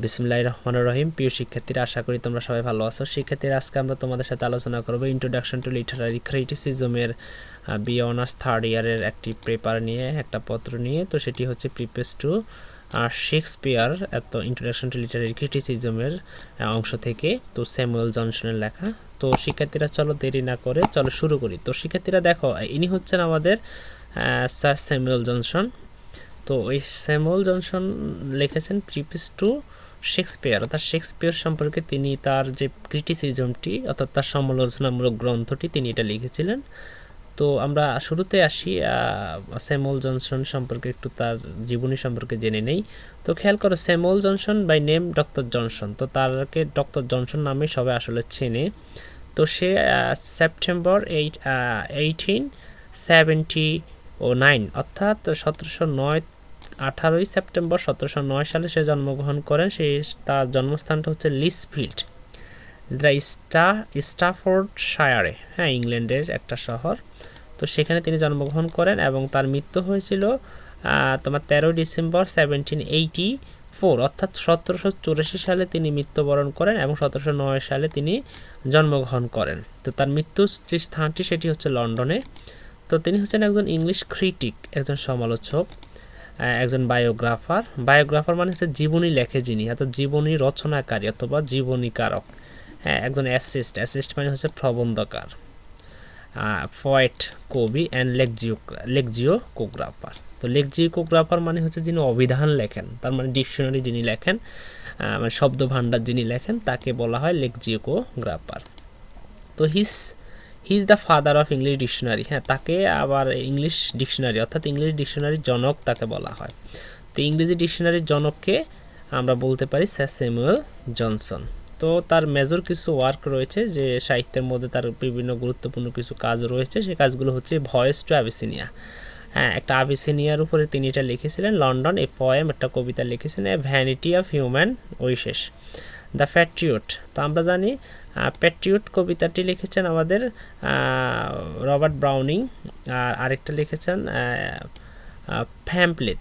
বিসমিল্লাহির রহমানির রহিম। প্রিয় শিক্ষার্থীরা, আশা করি তোমরা সবাই ভালো আছো। শিক্ষার্থীরা, আজকে আমরা তোমাদের সাথে আলোচনা করব ইন্ট্রোডাকশন টু লিটারারি ক্রিটিসিজমের বিএ অনার্স থার্ড ইয়ারের একটি পেপার নিয়ে, একটা পত্র নিয়ে। তো সেটি হচ্ছে প্রিফেস টু শেক্সপিয়ার, এত ইন্ট্রোডাকশন টু লিটারারি ক্রিটিসিজমের অংশ থেকে, তো স্যামুয়েল জনসনের লেখা। তো শিক্ষার্থীরা, চলো দেরি না করে চলো শুরু করি। তো শিক্ষার্থীরা দেখো, ইনি হচ্ছেন আমাদের স্যার স্যামুয়েল জনসন। তো ওই স্যামুয়েল জনসন লিখেছেন প্রিফেস টু শেক্সপিয়ার, অর্থাৎ শেক্সপিয়ার সম্পর্কে তিনি তার যে ক্রিটিসিজমটি, অর্থাৎ তার সমালোচনামূলক গ্রন্থটি তিনি এটা লিখেছিলেন। তো আমরা শুরুতে আসি স্যামুয়েল জনসন সম্পর্কে, একটু তার জীবনী সম্পর্কে জেনে নেই। তো খেয়াল করো, Samuel Johnson by name doctor Johnson, তো তারকে ডক্টর জনসন নামে সবাই আসলে চেনে। তো সে সেপ্টেম্বর 1879, অর্থাৎ 18 সেপ্টেম্বর 1709 সালে সে জন্মগ্রহণ করেন। তার জন্মস্থানটা হচ্ছে লিসফিল্ড, যেটা স্টাফোর্ডশায়ারে, হ্যাঁ, ইংল্যান্ডের একটা শহর। তো সেখানে তিনি জন্মগ্রহণ করেন এবং তার মৃত্যু হয়েছিল তোমার 13 ডিসেম্বর 1784, অর্থাৎ 1784 সালে তিনি মৃত্যুবরণ করেন এবং 1709 সালে তিনি জন্মগ্রহণ করেন। তো তার মৃত্যুর যে স্থানটি সেটি হচ্ছে লন্ডনে। তো তিনি হচ্ছেন একজন ইংলিশ ক্রিটিক, একজন সমালোচক, একজন বায়োগ্রাফার মানে হচ্ছে জীবনী লেখে যিনি, অর্থাৎ জীবনী রচনাকারী অথবা জীবনীকারক। হ্যাঁ, একজন অ্যাসিস্ট মানে হচ্ছে প্রবন্ধকার, পোয়েট কবি, অ্যান্ড লেকজিওকোগ্রাফার। তো লেকজিওকোগ্রাফার মানে হচ্ছে যিনি অভিধান লেখেন, তার মানে ডিকশনারি যিনি লেখেন, মানে শব্দ ভাণ্ডার যিনি লেখেন, তাকে বলা হয় লেকজিওকোগ্রাফার। তো he is the father of English dictionary, হ্যাঁ, তাকে আবার ইংলিশ ডিকশনারি অর্থাৎ ইংলিশ ডিকশনারির জনক তাকে বলা হয়। তো ইংরেজি ডিকশনারির জনককে আমরা বলতে পারি স্যার স্যামুয়েল জনসন। তো তার মেজর কিছু ওয়ার্ক রয়েছে, যে সাহিত্যের মধ্যে তার বিভিন্ন গুরুত্বপূর্ণ কিছু কাজ রয়েছে। সেই কাজগুলো হচ্ছে ভয়েস টু আবিসিনিয়া, হ্যাঁ, একটা আবিসিনিয়ার উপরে তিনি এটা লিখেছিলেন। লন্ডন, এ পোয়েম, একটা কবিতা লিখেছিলেন। Vanity of human wishes, the Patriot. তো আমরা জানি প্যাট্রিয়ট কবিতাটি লিখেছেন আমাদের রবার্ট ব্রাউনিং, আর আরেকটা লিখেছেন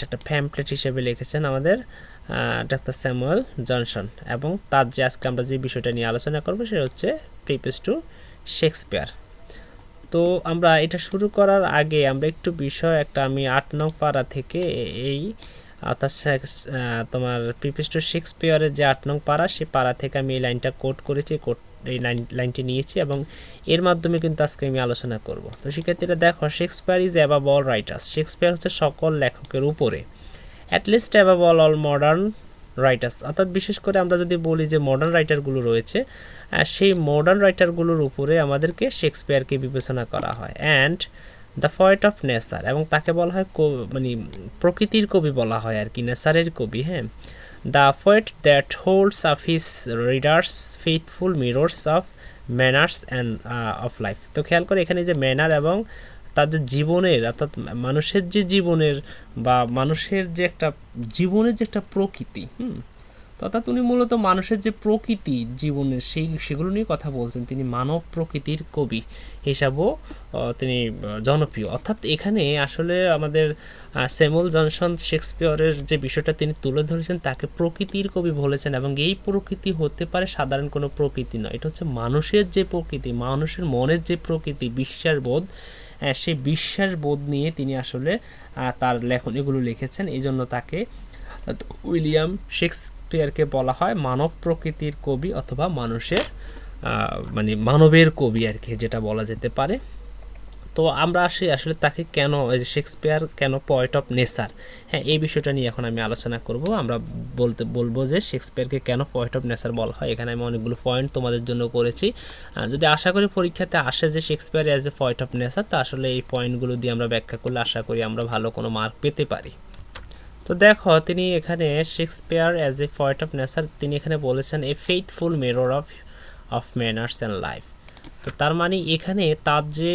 একটা প্যাম্পলেট হিসেবে লিখেছেন আমাদের ডাক্তার স্যামুয়েল জনসন। এবং তার যে আজকে আমরা যে বিষয়টা নিয়ে আলোচনা করবো সেটা হচ্ছে প্রিফেস টু শেক্সপিয়ার। তো আমরা এটা শুরু করার আগে আমরা একটু আমি 8 নং পারা থেকে এই অর্থাৎ তোমার প্রিফেস টু শেক্সপিয়ারের যে 8 নং পারা, সেই পারা থেকে আমি এই লাইনটা কোট করেছি, এই লাইনটি নিয়েছি এবং এর মাধ্যমে কিন্তু আজকে আমি আলোচনা করব। তো শিক্ষার্থীরা দেখো, Shakespeare is above all writers, Shakespeare হচ্ছে সকল লেখকের উপরে, at least above all modern writers, অর্থাৎ বিশেষ করে আমরা যদি বলি যে মডার্ন রাইটারগুলো রয়েছে, সেই মডার্ন রাইটারগুলোর উপরে আমাদেরকে শেক্সপিয়ারকে বিবেচনা করা হয়। And the poet of nature, এবং তাকে বলা হয় মানে প্রকৃতির কবি বলা হয় আর কি, নেচারের কবি, হ্যাঁ। The poet that holds of his readers faithful mirrors of manners and of life. তো খেয়াল করে, এখানে যে ম্যানার এবং তার যে জীবনের, অর্থাৎ মানুষের যে জীবনের বা মানুষের যে একটা জীবনের যে একটা প্রকৃতি, অর্থাৎ উনি মূলত মানুষের যে প্রকৃতি জীবনের সেগুলো নিয়ে কথা বলছেন। তিনি মানব প্রকৃতির কবি হিসাবেও তিনি জনপ্রিয়। অর্থাৎ এখানে আসলে আমাদের স্যামুয়েল জনসন শেক্সপিয়ারের যে বিষয়টা তিনি তুলে ধরেছেন, তাকে প্রকৃতির কবি বলেছেন। এবং এই প্রকৃতি হতে পারে সাধারণ কোনো প্রকৃতি নয়, এটা হচ্ছে মানুষের যে প্রকৃতি, মানুষের মনের যে প্রকৃতি, বিশ্বাসবোধ, সেই বিশ্বাসবোধ নিয়ে তিনি আসলে তার লেখনীগুলো লিখেছেন। এই জন্য তাকে উইলিয়াম শেক্সপিয়ারকে বলা হয় মানব প্রকৃতির কবি অথবা মানুষের মানে মানবের কবি আর কি, যেটা বলা যেতে পারে। তো আমরা আসি আসলে তাকে কেন, শেক্সপিয়ার কেন পোয়েট অফ নেচার, হ্যাঁ, এই বিষয়টা নিয়ে এখন আমি আলোচনা করব। আমরা বলবো যে শেক্সপিয়ারকে কেন পোয়েট অফ নেচার বলা হয়। এখানে আমি অনেকগুলো পয়েন্ট তোমাদের জন্য করেছি। যদি আশা করি পরীক্ষাতে আসে যে Shakespeare as a poet of nature, তা আসলে এই পয়েন্টগুলো দিয়ে আমরা ব্যাখ্যা করলে আশা করি আমরা ভালো কোনো মার্ক পেতে পারি। তো দেখো, তিনি এখানে Shakespeare as a poet of nature, তিনি এখানে বলেছেন a faithful mirror of manners and life. তো তার মানে এখানে তার যে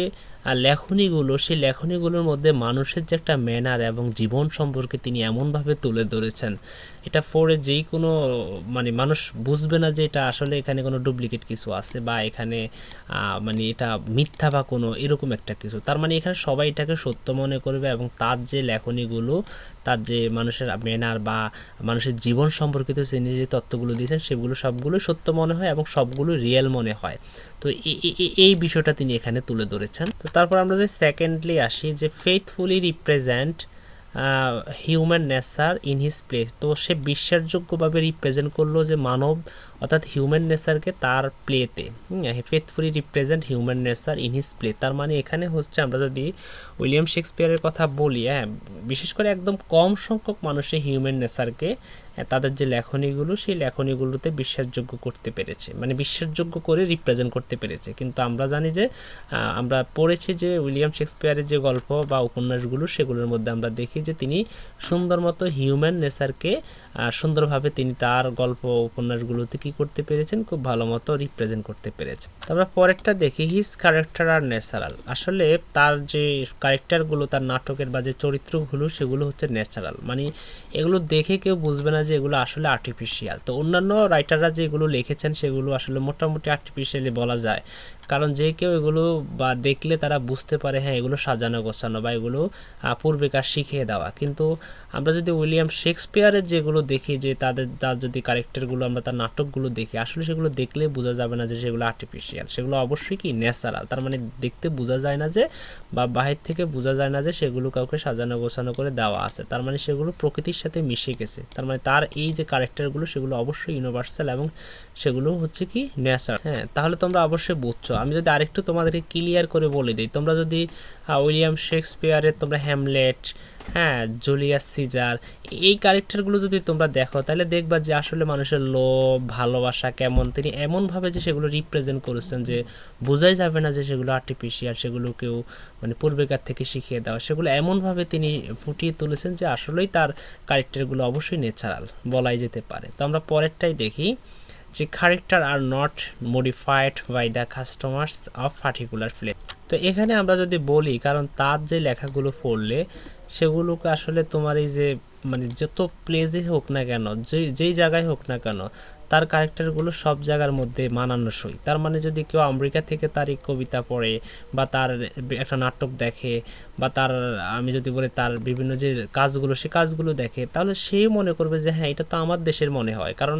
লেখনীগুলো, সেই লেখনীগুলোর মধ্যে মানুষের যে একটা ম্যানার এবং জীবন সম্পর্কে তিনি এমনভাবে তুলে ধরেছেন, এটা পড়ে যেই কোনো মানে মানুষ বুঝবে না যে এটা আসলে এখানে কোনো ডুপ্লিকেট কিছু আছে বা এখানে মানে এটা মিথ্যা বা কোনো এরকম একটা কিছু। তার মানে এখানে সবাই এটাকে সত্য মনে করবে এবং তার যে লেখনীগুলো, তার যে মানুষের ম্যানার বা মানুষের জীবন সম্পর্কিত তিনি যে তত্ত্বগুলো দিয়েছেন সেগুলো সবগুলো সত্য মনে হয় এবং সবগুলো রিয়েল মনে হয়। তো এই বিষয়টা তিনি এখানে তুলে ধরেছেন। তো তারপর আমরা যে সেকেন্ডলি আসি, যে faithfully represent human nature in his place. তো সে বিশ্বাসযোগ্যভাবে রিপ্রেজেন্ট করলো যে মানব অর্থাৎ হিউম্যান নেচারকে তার প্লেতে, faithfully represent human nature in his play. তার মানে এখানে হচ্ছে আমরা যদি উইলিয়াম শেক্সপিয়ারের কথা বলি, বিশেষ করে একদম কম সংখ্যক মানুষের হিউম্যান নেচারকে তাদের যে লেখনীগুলো সেই লেখনীগুলোতে বিশ্বাসযোগ্য করতে পেরেছে, মানে বিশ্বাসযোগ্য করে রিপ্রেজেন্ট করতে পেরেছে। কিন্তু আমরা জানি যে আমরা পড়েছি যে উইলিয়াম শেক্সপিয়ারের যে গল্প বা উপন্যাসগুলো সেগুলোর মধ্যে আমরা দেখি যে তিনি সুন্দর মতো হিউম্যান নেচারকে সুন্দরভাবে তিনি তার গল্প উপন্যাসগুলোতে কি করতে পেরেছেন, খুব ভালো মতো রিপ্রেজেন্ট করতে পেরেছেন। আমরা পরেরটা দেখি, হিজ ক্যারেক্টার আর ন্যাচারাল। আসলে তার যে ক্যারেক্টারগুলো, তার নাটকের বা যে চরিত্রগুলো সেগুলো হচ্ছে ন্যাচারাল, মানে এগুলো দেখে কেউ বুঝবে না যে এগুলো আসলে আর্টিফিশিয়াল। তো অন্যান্য রাইটাররা যেগুলো লিখেছেন সেগুলো আসলে মোটামুটি আর্টিফিশিয়ালি বলা যায়, কারণ যে কেউ এগুলো বা দেখলে তারা বুঝতে পারে হ্যাঁ এগুলো সাজানো গোছানো বা এগুলো পূর্বেকার শিখিয়ে দেওয়া। কিন্তু আমরা যদি উইলিয়াম শেক্সপিয়ারের যেগুলো দেখি, যে তার যদি ক্যারেক্টারগুলো আমরা তার নাটকগুলো দেখি, আসলে সেগুলো দেখলে বোঝা যাবে না যে সেগুলো আর্টিফিশিয়াল, সেগুলো অবশ্যই কি ন্যাচারাল। তার মানে দেখতে বোঝা যায় না যে বা বাহির থেকে বোঝা যায় না যে সেগুলো কাউকে সাজানো গোছানো করে দেওয়া আছে, তার মানে সেগুলো প্রকৃতির সাথে মিশে গেছে। তার মানে তার এই যে ক্যারেক্টারগুলো সেগুলো অবশ্যই ইউনিভার্সাল এবং সেগুলো হচ্ছে কি ন্যাচারাল। হ্যাঁ, তাহলে তোমরা অবশ্যই বুঝছো। আমি যদি আরেকটু তোমাদেরকে ক্লিয়ার করে বলে দিই, তোমরা যদি উইলিয়াম শেক্সপিয়ারের তোমরা হ্যামলেট, জুলিয়াস সিজার, এই ক্যারেক্টারগুলো যদি তোমরা দেখো তাহলে দেখবা যে আসলে মানুষের লোভ ভালোবাসা কেমন তিনি এমনভাবে যে সেগুলো রিপ্রেজেন্ট করেছেন যে বোঝাই যাবে না যে সেগুলো আর্টিফিশিয়াল, সেগুলো কেউ মানে পূর্বেকার থেকে শিখিয়ে দেওয়া, সেগুলো এমনভাবে তিনি ফুটিয়ে তুলেছেন যে আসলেই তার ক্যারেক্টারগুলো অবশ্যই ন্যাচারাল বলাই যেতে পারে। তো আমরা পরেরটাই দেখি, যে character are not modified by the customers of particular place. তো এখানে আমরা যদি বলি, কারণ তার যে লেখাগুলো পড়লে সেগুলোকে আসলে তোমার এই যে মানে যত প্লেসে হোক না কেন, যেই জায়গায় হোক না কেন, তার ক্যারেক্টারগুলো সব জায়গার মধ্যে মানানসই। তার মানে যদি কেউ আমেরিকা থেকে তার এই কবিতা পড়ে বা তার একটা নাটক দেখে বা তার আমি যদি বলি তার বিভিন্ন যে কাজগুলো সে কাজগুলো দেখে, তাহলে সে মনে করবে যে হ্যাঁ এটা তো আমার দেশের মনে হয়, কারণ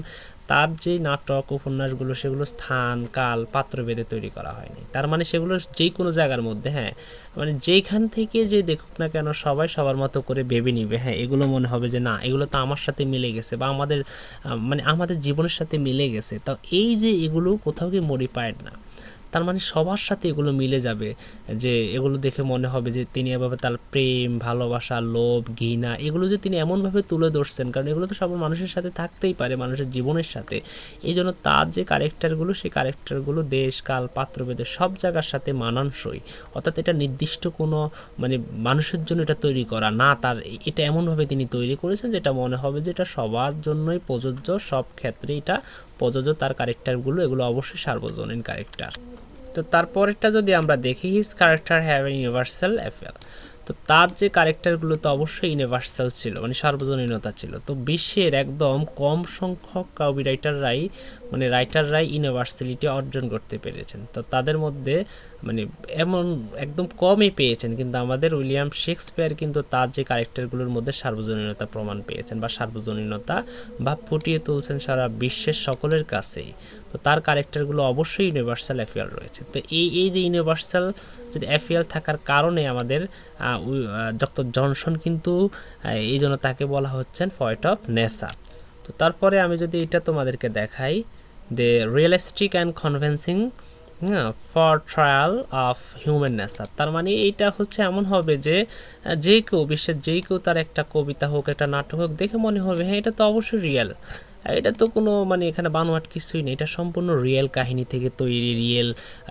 তার যে নাটক উপন্যাসগুলো সেগুলো স্থান কাল পাত্রভেদে তৈরি করা হয়নি। তার মানে সেগুলো যেই কোনো জায়গার মধ্যে মানে যেইখান থেকে যে দেখুক না কেন সবাই সবার মতো করে ভেবে নিবে এগুলো মনে হবে যে না এগুলো তো আমার সাথে মিলে গেছে বা আমাদের মানে আমাদের জীবনের সাথে মিলে গেছে। তাও এই যে এগুলো কোথাও কি মডিফাইড না, তার মানে সবার সাথে এগুলো মিলে যাবে, যে এগুলো দেখে মনে হবে যে তিনি এভাবে তার প্রেম ভালোবাসা লোভ ঘৃণা এগুলো যে তিনি এমনভাবে তুলে ধরছেন, কারণ এগুলো তো সব মানুষের সাথে থাকতেই পারে মানুষের জীবনের সাথে। এই জন্য তার যে ক্যারেক্টারগুলো সেই ক্যারেক্টারগুলো দেশ কাল পাত্রভেদে সব জায়গার সাথে মানানসই, অর্থাৎ এটা নির্দিষ্ট কোনো মানে মানুষের জন্য এটা তৈরি করা না, তার এটা এমনভাবে তিনি তৈরি করেছেন যেটা মনে হবে যে এটা সবার জন্যই প্রযোজ্য, সব ক্ষেত্রে এটা প্রযোজ্য। তার ক্যারেক্টারগুলো এগুলো অবশ্যই সার্বজনীন ক্যারেক্টার। তো তারপরেরটা যদি আমরা দেখি, his character have an universal appeal. তো তার যে ক্যারেক্টারগুলো তো অবশ্যই ইউনিভার্সাল ছিল, মানে সার্বজনীনতা ছিল। তো বিশ্বের একদম কম সংখ্যক কবি রাইটাররাই ইউনিভার্সালিটি অর্জন করতে পেরেছেন। তো তাদের মধ্যে মানে এমন একদম কমই পেয়েছেন, কিন্তু আমাদের উইলিয়াম শেক্সপিয়ার কিন্তু তার যে ক্যারেক্টারগুলোর মধ্যে সার্বজনীনতা প্রমাণ পেয়েছেন বা সার্বজনীনতা বা ফুটিয়ে তুলছেন সারা বিশ্বের সকলের কাছেই। তো তার ক্যারেক্টারগুলো অবশ্যই ইউনিভার্সাল অ্যাপিয়াল রয়েছে। তো এই যে ইউনিভার্সাল যদি অ্যাপিয়াল থাকার কারণে আমাদের ডক্টর জনসন কিন্তু এই জন্য তাকে বলা হচ্ছেন পয়েট অফ নেচার। তো তারপরে আমি যদি এটা তোমাদেরকে দেখাই, the realistic and convincing for trial of human nature. তার মানে এইটা হচ্ছে এমন হবে যে যে কেউ বিশ্বের যেই কেউ তার একটা কবিতা হোক একটা নাটক হোক দেখে মনে হবে হ্যাঁ এটা তো অবশ্যই রিয়েল, এটা তো কোনো মানে এখানে বানোয়াট কিছুই নেই, এটা সম্পূর্ণ রিয়েল কাহিনী থেকে তৈরি, রিয়েল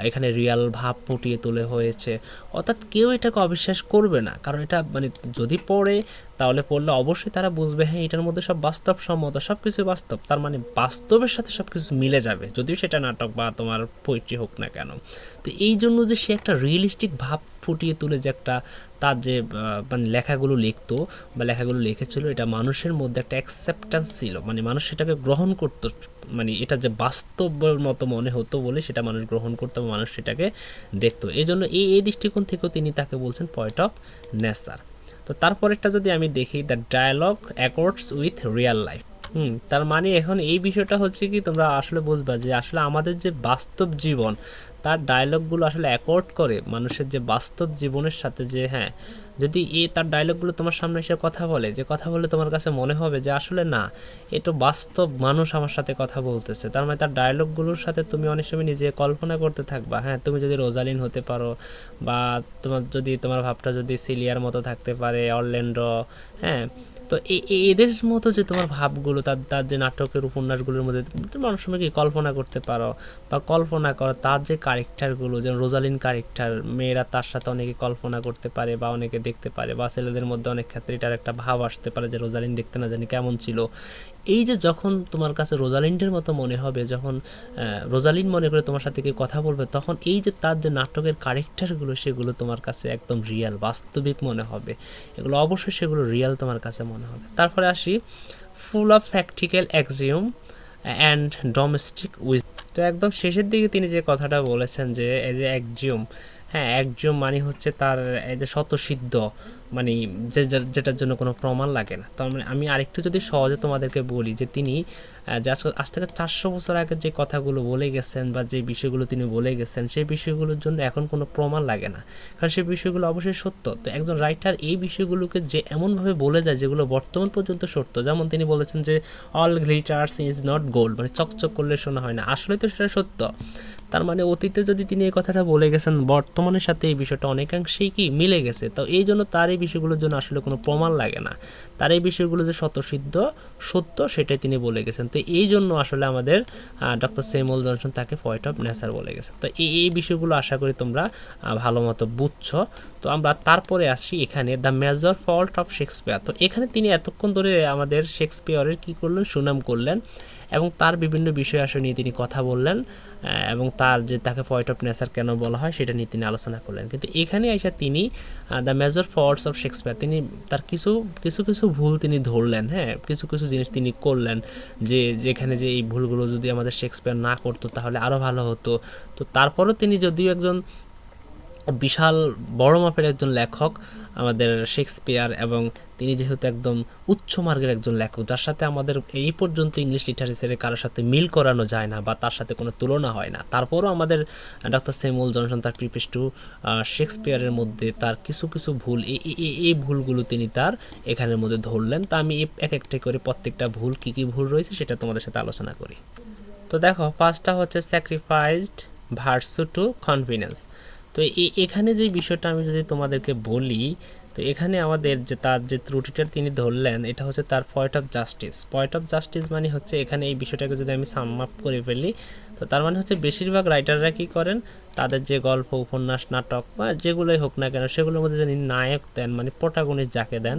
এখানে রিয়েল ভাব ফুটিয়ে তোলে হয়েছে। অর্থাৎ কেউ এটাকে অবিশ্বাস করবে না, কারণ এটা মানে যদি পড়ে তাহলে পড়লে অবশ্যই তারা বুঝবে হ্যাঁ এটার মধ্যে সব বাস্তবসম্মত, সব কিছু বাস্তব, তার মানে বাস্তবের সাথে সব কিছু মিলে যাবে যদিও সেটা নাটক বা তোমার পোয়েট্রি হোক না কেন। তো এই জন্য যে সে একটা রিয়েলিস্টিক ভাব ফুটিয়ে তুলে যে একটা তার যে মানে লেখাগুলো লিখতো বা লেখাগুলো লিখেছিল, এটা মানুষের মধ্যে একটা অ্যাকসেপ্টেন্স ছিল, মানে মানুষ সেটাকে গ্রহণ করতো, মানে এটা যে বাস্তবের মতো মনে হতো বলে সেটা মানুষ গ্রহণ করতো, মানুষ সেটাকে দেখতো। এই জন্য এই দৃষ্টিকোণ থেকেও তিনি তাকে বলছেন পয়েট অফ নেচার। তো তারপরেরটা যদি আমি দেখি, the dialogue accords with real life. তার মানে এখন এই বিষয়টা হচ্ছে কি, তোমরা আসলে বুঝবা যে আসলে আমাদের যে বাস্তব জীবন, তার ডায়লগগুলো আসলে অ্যাকর্ড করে মানুষের যে বাস্তব জীবনের সাথে। যে হ্যাঁ, যদি তার ডায়লগগুলো তোমার সামনে এসে কথা বলে, যে কথা বলে তোমার কাছে মনে হবে যে আসলে না, এটা বাস্তব মানুষ আমার সাথে কথা বলতেছে, তার মানে তার ডায়লগগুলোর সাথে তুমি অনেক সময় নিজে কল্পনা করতে থাকবা। হ্যাঁ, তুমি যদি রোজালিন হতে পারো, বা তোমার ভাবটা যদি সিলিয়ার মতো থাকতে পারে, অরল্যান্ডো, হ্যাঁ, তো এদের মতো যে তোমার ভাবগুলো, তার যে নাটকের উপন্যাসগুলোর মধ্যে তুমি অনেক সময় কি কল্পনা করতে পারো, বা কল্পনা করো তার যে ক্যারেক্টারগুলো, যেমন রোজালিন ক্যারেক্টার, মেয়েরা তার সাথে অনেকে কল্পনা করতে পারে বা অনেকে দেখতে পারে, বা ছেলেদের মধ্যে অনেক ক্ষেত্রে এটার একটা ভাব আসতে পারে যে রোজালিন দেখতে না জানি কেমন ছিল। এই যে যখন তোমার কাছে রোজালিন্ডের মতো মনে হবে, যখন রোজালিন মনে করে তোমার সাথে কেউ কথা বলবে, তখন এই যে তার যে নাটকের ক্যারেক্টারগুলো, সেগুলো তোমার কাছে একদম রিয়াল, বাস্তবিক মনে হবে। এগুলো অবশ্যই সেগুলো রিয়াল তোমার কাছে মনে হবে। তারপরে আসি, full of practical axiom and domestic উইজ। তো একদম শেষের দিকে তিনি যে কথাটা বলেছেন যে এই যে অ্যাক্সিওম, হ্যাঁ, একজন মানে হচ্ছে তার এই যে স্বতঃসিদ্ধ, মানে যেটার জন্য কোনো প্রমাণ লাগে না। তার মানে আমি আরেকটু যদি সহজে তোমাদেরকে বলি, যে তিনি যে আজ থেকে 400 বছর আগে যে কথাগুলো বলে গেছেন বা যে বিষয়গুলো তিনি বলে গেছেন, সেই বিষয়গুলোর জন্য এখন কোনো প্রমাণ লাগে না, কারণ সেই বিষয়গুলো অবশ্যই সত্য। তো একজন রাইটার এই বিষয়গুলোকে যে এমনভাবে বলে যায় যেগুলো বর্তমান পর্যন্ত সত্য, যেমন তিনি বলেছেন যে all glitters is not gold, মানে চকচক করলে শোনা হয় না, আসলে তো সেটা সত্য। তার মানে অতীতে যদি তিনি এই কথাটা বলে গেছেন, বর্তমানের সাথে এই বিষয়টা অনেকাংশেই কি মিলে গেছে। তো এই জন্য তার এই বিষয়গুলোর জন্য আসলে কোনো প্রমাণ লাগে না, তার এই বিষয়গুলো যে স্বতঃসিদ্ধ সত্য সেটাই তিনি বলে গেছেন। তো এই জন্য আসলে আমাদের ডক্টর স্যামুয়েল জনসন তাকে পয়েট অফ নেচার বলে গেছেন। তো এই বিষয়গুলো আশা করি তোমরা ভালো মতো বুঝছো। তো আমরা তারপরে আসি এখানে, the major fault of Shakespeare. তো এখানে তিনি এতক্ষণ ধরে আমাদের শেক্সপিয়ারের কী করলেন, সুনাম করলেন, এবং তার বিভিন্ন বিষয় আসলে নিয়ে তিনি কথা বললেন, এবং তার যে তাকে পয়েট অফ নেচার কেন বলা হয় সেটা নিয়ে তিনি আলোচনা করলেন। কিন্তু এখানে এসে তিনি the major faults of Shakespeare, তিনি তার কিছু ভুল তিনি ধরলেন। হ্যাঁ, কিছু জিনিস তিনি করলেন, যে যেখানে যে এই ভুলগুলো যদি আমাদের শেক্সপিয়ার না করতো তাহলে আরও ভালো হতো। তো তারপরও তিনি যদিও একজন বিশাল বড় মাপের একজন লেখক আমাদের শেক্সপিয়ার, এবং তিনি যেহেতু একদম উচ্চ মার্গের একজন লেখক, যার সাথে আমাদের এই পর্যন্ত ইংলিশ লিটারেচারে কারোর সাথে মিল করানো যায় না বা তার সাথে কোনো তুলনা হয় না, তারপরও আমাদের ডক্টর স্যামুয়েল জনসন তার প্রিফেস টু শেক্সপিয়ারের মধ্যে তার কিছু ভুল, এই ভুলগুলো তিনি তার এখানের মধ্যে ধরলেন। তা আমি এক একটা করে প্রত্যেকটা ভুল কী কী ভুল রয়েছে সেটা তোমাদের সাথে আলোচনা করি। তো দেখো, ফার্স্টটা হচ্ছে স্যাক্রিফাইসড ভার্সু টু কনভিনিয়েন্স। তো এখানে যে বিষয়টা আমি যদি তোমাদেরকে বলি, তো এখানে আমাদের যে তার যে ত্রুটিটা তিনি ধরলেন, এটা হচ্ছে তার point of justice. Point of justice মানে হচ্ছে এখানে এই বিষয়টাকে যদি আমি সাম আপ করে ফেলি, তো তার মানে হচ্ছে বেশিরভাগ রাইটাররা কী করেন, তাদের যে গল্প, উপন্যাস, নাটক বা যেগুলোই হোক না কেন, সেগুলোর মধ্যে যদি নায়ক দেন, মানে প্রোটাগনিস্ট যাকে দেন,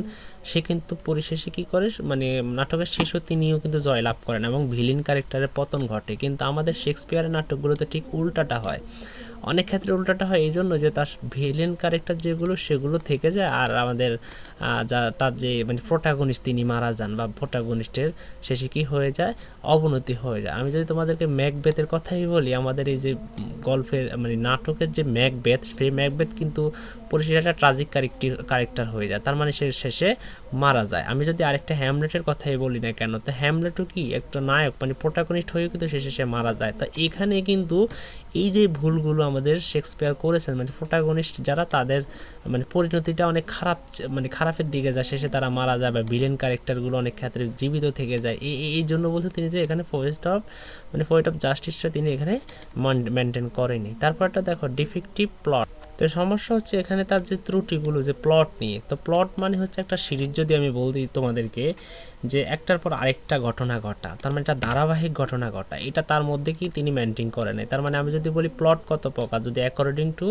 সে কিন্তু পরিশেষে কী করে, মানে নাটকের শেষও তিনিও কিন্তু জয়লাভ করেন এবং ভিলেন ক্যারেক্টারের পতন ঘটে। কিন্তু আমাদের শেক্সপিয়ারের নাটকগুলোতে ঠিক উল্টাটা হয়, অনেক ক্ষেত্রে উল্টাটা হয় এই জন্য যে তার ভিলেন ক্যারেক্টার যেগুলো সেগুলো থেকে যায়, আর আমাদের তার যে মানে প্রোটাগনিস্ট তিনি মারা যান, বা প্রোটাগনিস্টের শেষে কী হয়ে যায়, অবনতি হয়ে যায়। আমি যদি তোমাদেরকে ম্যাকবেথের কথাই বলি, আমাদের এই যে গল্পের মানে নাটকের যে ম্যাকবেথ, সেই ম্যাকবেথ কিন্তু পরিশেষে একটা ট্রাজিক ক্যারেক্টার হয়ে যায়, তার মানে সে শেষে মারা যায়। আমি যদি আরেকটা হ্যামলেটের কথাই বলি না কেন, তো হ্যামলেটও কি একটা নায়ক, মানে প্রোটাগনিস্ট হয়েও কিন্তু শেষে সে মারা যায়। তো এখানে কিন্তু এই যে ভুলগুলো আমাদের শেক্সপিয়ার করেছেন, মানে প্রোটাগনিস্ট যারা, তাদের মানে পরিণতিটা অনেক খারাপ, মানে খারাপের দিকে যায়, শেষে তারা মারা যায়, বা ভিলেন ক্যারেক্টারগুলো অনেক ক্ষেত্রে জীবিত থেকে যায়। এই জন্য বলতে তিনি যে এখানে পয়েন্ট অফ জাস্টিসটা তিনি এখানে মেনটেন করেনি। তারপরটা দেখো, ডিফেক্টিভ প্লট। তো সমস্যা হচ্ছে এখানে তার যে ত্রুটিগুলো, যে প্লট নিয়ে। তো প্লট মানে হচ্ছে একটা সিরিজ, যদি আমি বলতে তোমাদেরকে যে একটার পর আরেকটা ঘটনা ঘটা, তার মানে একটা ধারাবাহিক ঘটনা ঘটা, এটা তার মধ্যে কি তিনি মেনটেন করে নাই। তার মানে আমি যদি বলি প্লট কত প্রকার, যদি অ্যাকর্ডিং টু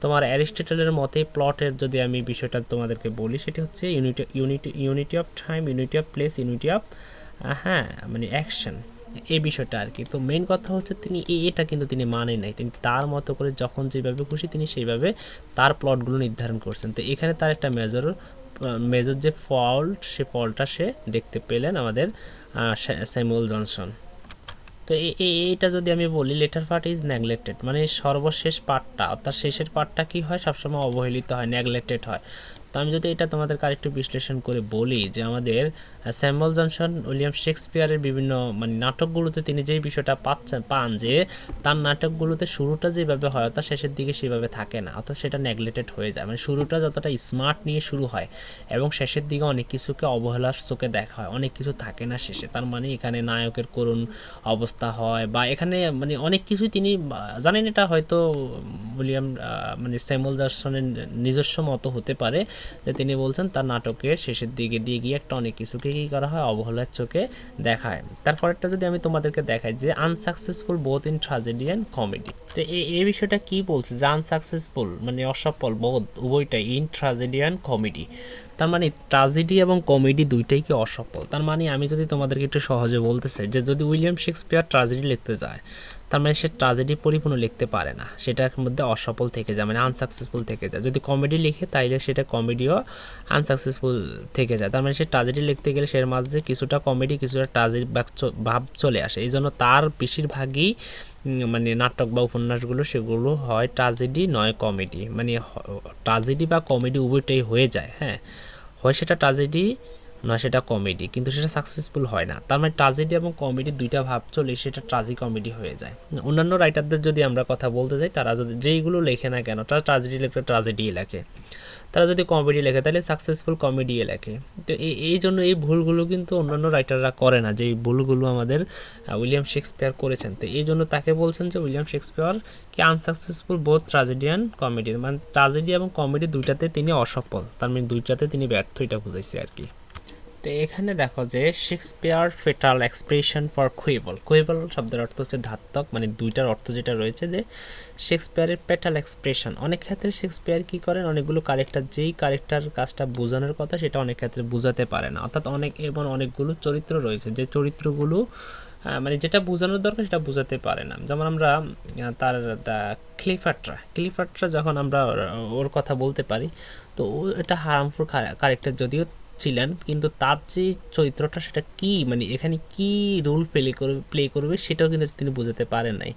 তোমার অ্যারিস্টটলের মতে প্লটের যদি আমি বিষয়টা তোমাদেরকে বলি, সেটি হচ্ছে unity of time, unity of place, unity of মানে অ্যাকশন। এই বিষয়টা আর কি। তো মেইন কথা হচ্ছে তিনি এটা কিন্তু তিনি মানেন নাই, তিনি তার মতো করে যখন যেভাবে খুশি তিনি সেইভাবে তার প্লটগুলো নির্ধারণ করছেন। তো এখানে তার একটা মেজর যে ফল্ট, সে ফল্টটা সে দেখতে পেলেন আমাদের স্যামুয়েল জনসন। তো এইটা যদি আমি বলি লেটার পার্ট ইজ নেগলেক্টেড, মানে সর্বশেষ পার্টটা অর্থাৎ শেষের পার্টটা কি হয়, সবসময় অবহেলিত হয়, নেগলেক্টেড হয়। তো আমি যদি এটা তোমাদের আরেকটু বিশ্লেষণ করে বলি যে আমাদের স্যামুয়েল জনসন উইলিয়াম শেক্সপিয়ারের বিভিন্ন মানে নাটকগুলোতে তিনি যেই বিষয়টা পান যে তার নাটকগুলোতে শুরুটা যেভাবে হয় অর্থাৎ শেষের দিকে সেভাবে থাকে না, অর্থাৎ সেটা নেগলেক্টেড হয়ে যায়। মানে শুরুটা যতটা স্মার্ট নিয়ে শুরু হয় এবং শেষের দিকে অনেক কিছুকে অবহেলার চোখে দেখা হয়, অনেক কিছু থাকে না শেষে। তার মানে এখানে নায়কের করুণ অবস্থা হয় বা এখানে মানে অনেক কিছুই তিনি জানেন, এটা হয়তো উইলিয়াম মানে স্যামুয়েল জনসনের নিজস্ব মতো হতে পারে যে তিনি বলছেন তার নাটকের শেষের দিকে দিয়ে গিয়ে একটা অনেক কিছুকে কী করা হয়, অবহেলার চোখে দেখায়। তারপরেরটা যদি আমি তোমাদেরকে দেখাই যে unsuccessful both in tragedy and comedy. তো এই বিষয়টা কি বলছে যে আনসাকসেসফুল মানে অসফল বোধ উভয়টাই ইন ট্র্যাজেডি অ্যান্ড কমেডি। তার মানে ট্র্যাজেডি এবং কমেডি দুইটাই কি অসফল। তার মানে আমি যদি তোমাদেরকে একটু সহজে বলতে চাই যে যদি উইলিয়াম শেক্সপিয়ার ট্র্যাজেডি লিখতে যায় তার মানে সে ট্র্যাজেডি পরিপূর্ণ লিখতে পারে না, সেটার মধ্যে অসফল থেকে যায়, মানে আনসাকসেসফুল থেকে যায়। যদি কমেডি লিখে তাইলে সেটা কমেডিও আনসাকসেসফুল থেকে যায়। তার মানে সে ট্র্যাজেডি লিখতে গেলে সের মাঝে কিছুটা কমেডি কিছুটা ট্র্যাজেডি ভাব চলে আসে। এই জন্য তার বেশিরভাগই মানে নাটক বা উপন্যাসগুলো সেগুলো হয় ট্র্যাজেডি নয় কমেডি, মানে ট্র্যাজেডি বা কমেডি উভয়টাই হয়ে যায়। হ্যাঁ, হয় সেটা ট্র্যাজেডি না সেটা কমেডি, কিন্তু সেটা সাকসেসফুল হয় না। তার মানে ট্র্যাজেডি এবং কমেডি দুইটা ভাব চলে সেটা ট্রাজি কমেডি হয়ে যায়। অন্যান্য রাইটারদের যদি আমরা কথা বলতে যাই, তারা যদি যেইগুলো লেখে না কেন, তারা ট্র্যাজেডি লেখে ট্র্যাজেডি লেখে, তারা যদি কমেডি লেখে তাহলে সাকসেসফুল কমেডি লেখে। তো এই জন্য এই ভুলগুলো কিন্তু অন্যান্য রাইটাররা করে না, যে এই ভুলগুলো আমাদের উইলিয়াম শেক্সপিয়ার করেছেন। তো এই জন্য তাকে বলছেন যে উইলিয়াম শেক্সপিয়ার কি unsuccessful both tragedy and comedy, মানে ট্র্যাজেডি এবং কমেডি দুইটাতে তিনি অসফল, তার মানে দুইটাতে তিনি ব্যর্থ, এটা বুঝাইছে আর কি। তো এখানে দেখো যে শেক্সপিয়ার ফেটাল এক্সপ্রেশন ফর কুইবল, কুইবল শব্দের অর্থ হচ্ছে ধাত্মক, মানে দুইটার অর্থ যেটা রয়েছে যে শেক্সপিয়ারের পেটাল এক্সপ্রেশন। অনেক ক্ষেত্রে শেক্সপিয়ার কি করেন, অনেকগুলো ক্যারেক্টার যেই ক্যারেক্টার কাজটা বোঝানোর কথা সেটা অনেক ক্ষেত্রে বোঝাতে পারে না, অর্থাৎ অনেকগুলো চরিত্র রয়েছে যে চরিত্রগুলো মানে যেটা বোঝানোর দরকার সেটা বোঝাতে পারে না। যেমন আমরা তার ক্লিফার্ট্রা যখন আমরা ওর কথা বলতে পারি, তো এটা হার্মফুল ক্যারেক্টার যদিও ছিলেন, কিন্তু তার যে চরিত্রটা সেটা কি মানে এখানে কি রোল প্লে করবে সেটাও কিন্তু তিনি বোঝাতে পারেন নাই।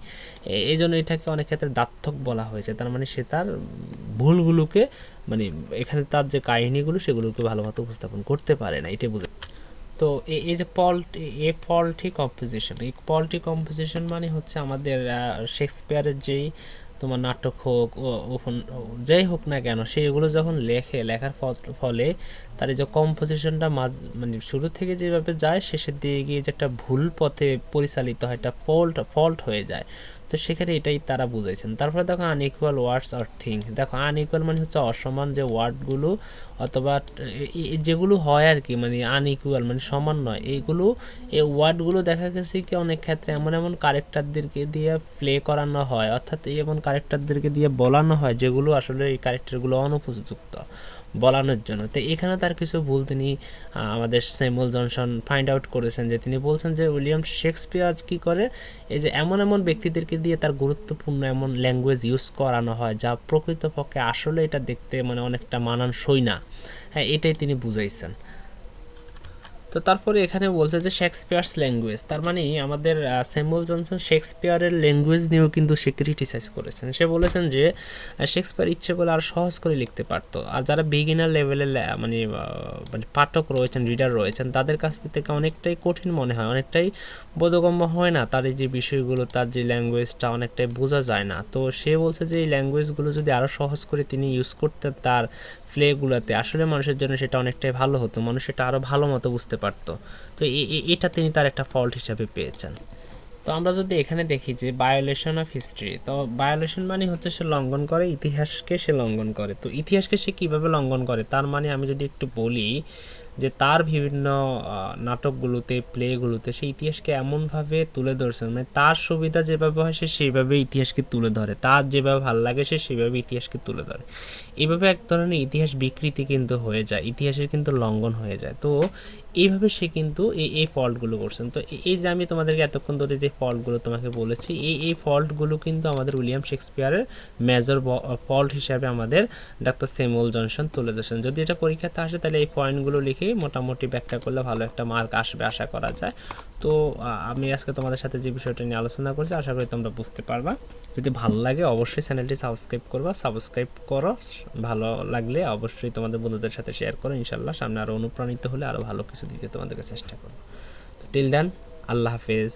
এই জন্য এটাকে অনেক ক্ষেত্রে দার্থক বলা হয়েছে। তার মানে সে তার ভুলগুলোকে মানে এখানে তার যে কাহিনীগুলো সেগুলোকে ভালো মতো উপস্থাপন করতে পারে না, এটাই বোঝা। তো এই যে ফল্টি কম্পোজিশন, এই ফল্টি কম্পোজিশন মানে হচ্ছে আমাদের শেক্সপিয়ারের যেই তোমার নাটক হোক যাই হোক না কেন, সেগুলো যখন লেখার ফলে তার এই যে কম্পোজিশনটা মানে শুরু থেকে যেভাবে যায় শেষের দিকে গিয়ে যে একটা ভুল পথে পরিচালিত হয়, একটা ফল্ট হয়ে যায়। তো সেখানে এটাই তারা বুঝাইছেন। তারপরে দেখো আনইকুয়াল ওয়ার্ডস অর থিংস, দেখো আনইকুয়াল মানে হচ্ছে অসমান যে ওয়ার্ডগুলো অথবা যেগুলো হয় আর কি, মানে আনইকুয়াল মানে সমান নয়, এই ওয়ার্ডগুলো দেখা গেছে কি অনেক ক্ষেত্রে এমন ক্যারেক্টারদেরকে দিয়ে প্লে করানো হয়, অর্থাৎ এমন ক্যারেক্টারদেরকে দিয়ে বলানো হয় যেগুলো আসলে এই ক্যারেক্টারগুলো অনুপযুক্ত বলানোর জন্য। তো এখানে তার কিছু ভুল তিনি আমাদের স্যামুয়েল জনসন ফাইন্ড আউট করেছেন, যে তিনি বলছেন যে উইলিয়াম শেক্সপিয়ার কি করে এই যে এমন ব্যক্তিদেরকে দিয়ে তার গুরুত্বপূর্ণ এমন ল্যাঙ্গুয়েজ ইউজ করানো হয় যা প্রকৃতপক্ষে আসলে এটা দেখতে মানে অনেকটা মানানসই না। হ্যাঁ, এটাই তিনি বুঝাইছেন। তো তারপরে এখানে বলছে যে শেক্সপিয়ার্স ল্যাঙ্গুয়েজ, তার মানে আমাদের স্যামুয়েল জনসন শেক্সপিয়ারের ল্যাঙ্গুয়েজ নিয়েও কিন্তু সে ক্রিটিসাইজ করেছেন। সে বলেছেন যে শেক্সপিয়ার ইচ্ছে করলে আর সহজ করে লিখতে পারতো, আর যারা বিগিনার লেভেলের মানে পাঠক রয়েছেন, রিডার রয়েছেন, তাদের কাছ থেকে অনেকটাই কঠিন মনে হয়, অনেকটাই বোধগম্য হয় না, তার এই যে বিষয়গুলো, তার যে ল্যাঙ্গুয়েজটা অনেকটাই বোঝা যায় না। তো সে বলছে যে এই ল্যাঙ্গুয়েজগুলো যদি আরও সহজ করে তিনি ইউজ করতেন তার প্লেগুলোতে, আসলে মানুষের জন্য সেটা অনেকটাই ভালো হতো, মানুষ সেটা আরও ভালো মতো বুঝতে পারতো। তো এটা তিনি তার একটা ফল্ট হিসাবে পেয়েছেন। তো আমরা যদি এখানে দেখি যে ভায়োলেশন অফ হিস্ট্রি, তো ভায়োলেশন মানে হচ্ছে সে লঙ্ঘন করে, ইতিহাসকে সে লঙ্ঘন করে। তো ইতিহাসকে সে কীভাবে লঙ্ঘন করে, তার মানে আমি যদি একটু বলি যে তার বিভিন্ন নাটকগুলোতে প্লেগুলোতে সেই ইতিহাসকে এমনভাবে তুলে ধরছেন, মানে তার সুবিধা যেভাবে হয় সে সেইভাবে ইতিহাসকে তুলে ধরে, তার যেভাবে ভালো লাগে সে সেভাবে ইতিহাসকে তুলে ধরে। এইভাবে এক ধরনের ইতিহাস বিকৃতি কিন্তু হয়ে যায়, ইতিহাসের কিন্তু লঙ্ঘন হয়ে যায়। তো এইভাবে সে কিন্তু এই ফল্টগুলো করছেন। তো এই যে আমি তোমাদেরকে এতক্ষণ ধরে যে ফল্টগুলো তোমাকে বলেছি, এই ফল্টগুলো কিন্তু আমাদের উইলিয়াম শেক্সপিয়ারের মেজর ফল্ট হিসাবে আমাদের ডাক্তার স্যামুয়েল জনসন তুলে ধরেছেন। যদি এটা পরীক্ষাতে আসে তাহলে এই পয়েন্টগুলো লিখে মোটামুটি ব্যাখ্যা করলে ভালো একটা মার্ক আসবে আশা করা যায়। তো আমি আজকে তোমাদের সাথে যে বিষয়টা নিয়ে আলোচনা করছি আশা করি তোমরা বুঝতে পারবা। যদি ভালো লাগে অবশ্যই চ্যানেলটি সাবস্ক্রাইব করবা, সাবস্ক্রাইব করো, ভালো লাগলে অবশ্যই তোমাদের বন্ধুদের সাথে শেয়ার করো। ইনশাল্লাহ সামনে আরও অনুপ্রাণিত হলে আরও ভালো কিছু দিতে তোমাদেরকে চেষ্টা করবো। টিল দেন, আল্লাহ হাফেজ।